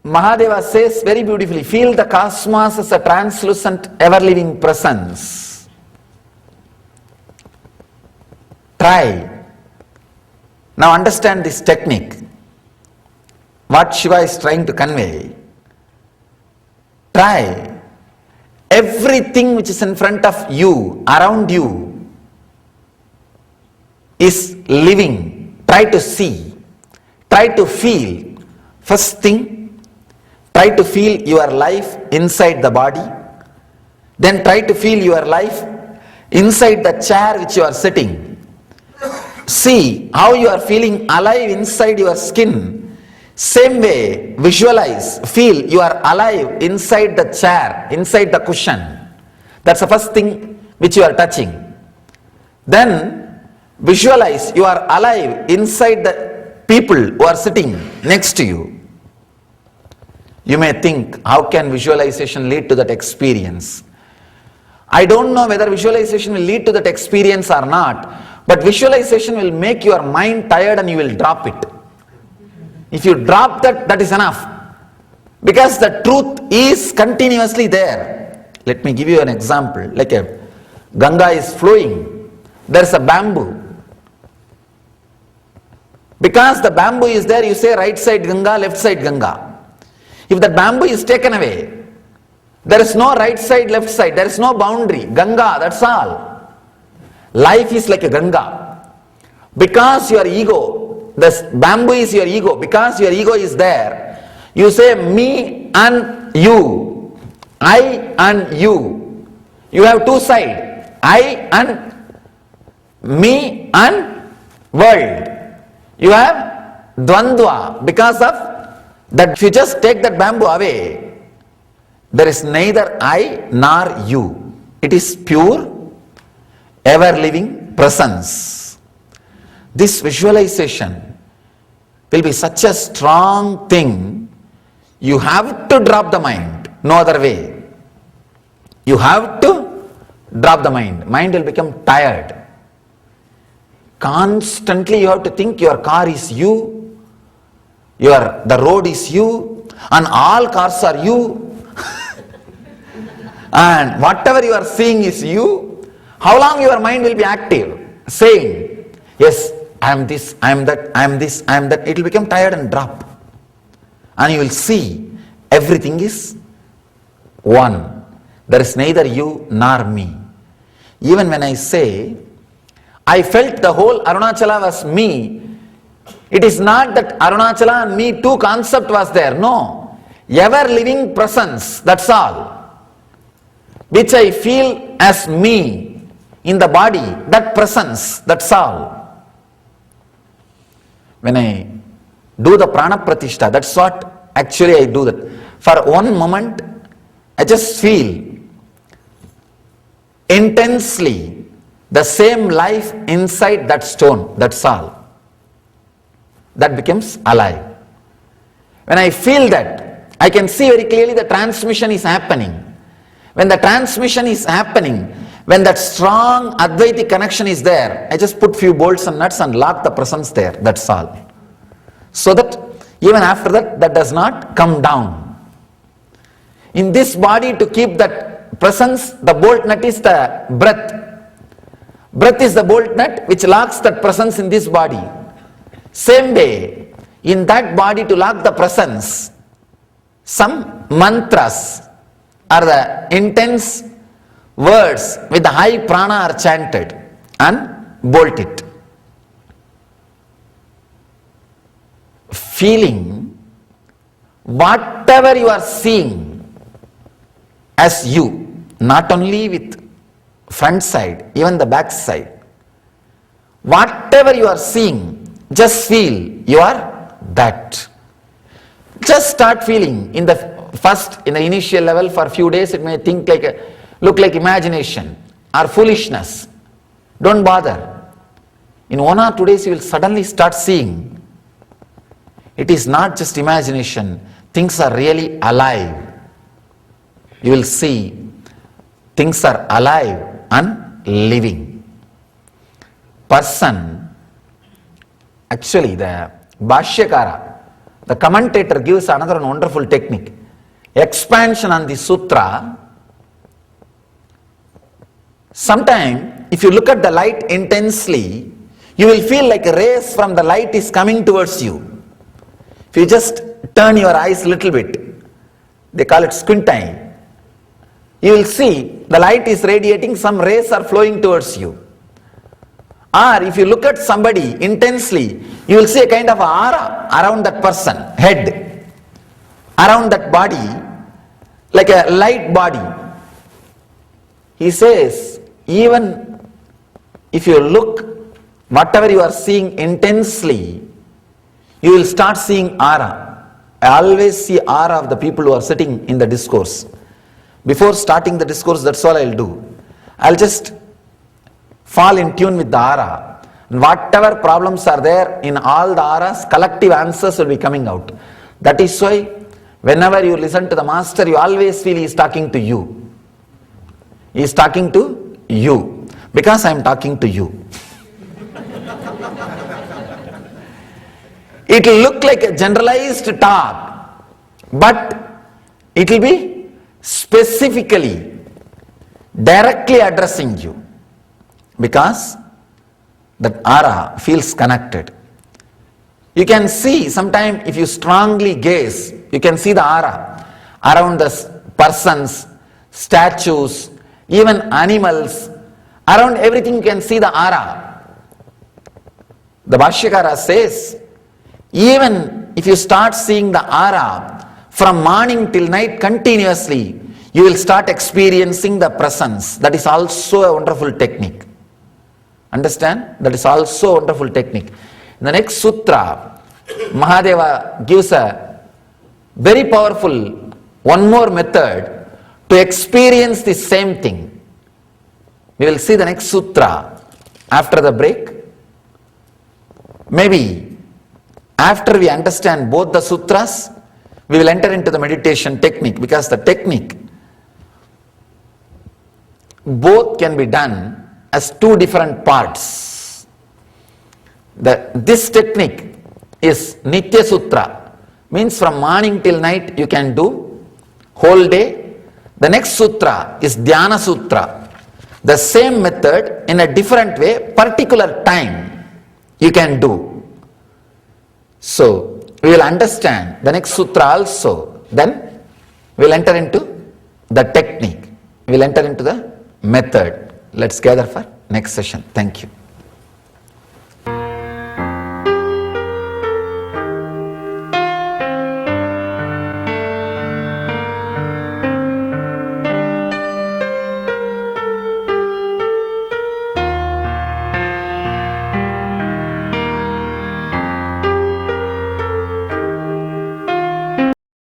Mahadeva says very beautifully, feel the cosmos as a translucent, ever-living presence. Try. Now understand this technique. What Shiva is trying to convey. Try. Everything which is in front of you, around you, is living. Try to see. Try to feel. First thing, try to feel your life inside the body. Then try to feel your life inside the chair which you are sitting. See how you are feeling alive inside your skin. Same way, visualize, feel you are alive inside the chair, inside the cushion. That's the first thing which you are touching. Then visualize you are alive inside the people who are sitting next to you. You may think, how can visualization lead to that experience? I don't know whether visualization will lead to that experience or not, but visualization will make your mind tired and you will drop it. If you drop that, that is enough. Because the truth is continuously there. Let me give you an example. Like a Ganga is flowing. There is a bamboo. Because the bamboo is there, you say right side Ganga, left side Ganga. If the bamboo is taken away, there is no right side, left side. There is no boundary. Ganga, that's all. Life is like a Ganga. Because your ego, the bamboo is your ego. Because your ego is there, you say me and you, I and you. You have two sides, I and me and world. You have dvandva. Because of that, if you just take that bamboo away, there is neither I nor you. It is pure, ever-living presence. This visualization will be such a strong thing, you have to drop the mind, no other way. You have to drop the mind. Mind will become tired. Constantly you have to think your car is you, the road is you, and all cars are you, and whatever you are seeing is you. How long your mind will be active, saying, yes, I am this, I am that, I am this, I am that. It will become tired and drop. And you will see everything is one. There is neither you nor me. Even when I say, I felt the whole Arunachala was me, it is not that Arunachala and me two concept was there. No. Ever living presence, that's all. Which I feel as me in the body, that presence, that's all. When I do the prana pratishta, that's what actually I do that. For one moment, I just feel intensely the same life inside that stone, that's all. That becomes alive. When I feel that, I can see very clearly the transmission is happening. When the transmission is happening, when that strong Advaiti connection is there, I just put few bolts and nuts and lock the presence there, that's all. So that even after that, that does not come down. In this body, to keep that presence, the bolt nut is the breath. Breath is the bolt nut which locks that presence in this body. Same way, in that body to lock the presence, some mantras are the intense words with the high prana are chanted and bolt it. Feeling whatever you are seeing as you, not only with front side, even the back side. Whatever you are seeing, just feel you are that. Just start feeling. In the initial level, for a few days it may look like imagination or foolishness. Don't bother. In 1 or 2 days you will suddenly start seeing. It is not just imagination. Things are really alive. You will see things are alive and living. Person, actually the Bhashyakara, The commentator gives another wonderful technique. Expansion on the sutra. Sometime, if you look at the light intensely, you will feel like a rays from the light is coming towards you. If you just turn your eyes a little bit, they call it squinting, you will see the light is radiating, some rays are flowing towards you. Or if you look at somebody intensely, you will see a kind of aura around that person, head, around that body, like a light body. He says, even if you look, whatever you are seeing intensely, you will start seeing aura. I always see aura of the people who are sitting in the discourse. Before starting the discourse, that's all I'll do. I'll just fall in tune with the aura. Whatever problems are there in all the auras, collective answers will be coming out. That is why whenever you listen to the master, you always feel he is talking to you. He is talking to you. Because I am talking to you. It will look like a generalized talk, but it will be specifically, directly addressing you, because that aura feels connected. You can see, sometimes if you strongly gaze, you can see the aura around the persons, statues, even animals, around everything you can see the aura. The Bhashyakara says, even if you start seeing the aura from morning till night continuously, you will start experiencing the presence. That is also a wonderful technique. Understand? That is also a wonderful technique. In the next sutra, Mahadeva gives a very powerful one more method to experience the same thing. We will see the next sutra after the break. Maybe after we understand both the sutras, we will enter into the meditation technique, because the technique both can be done as two different parts. This technique is Nitya Sutra, means from morning till night you can do, whole day. The next sutra is Dhyana Sutra. The same method in a different way, particular time you can do. So, we will understand the next sutra also. Then, we will enter into the technique. We will enter into the method. Let's gather for next session. Thank you.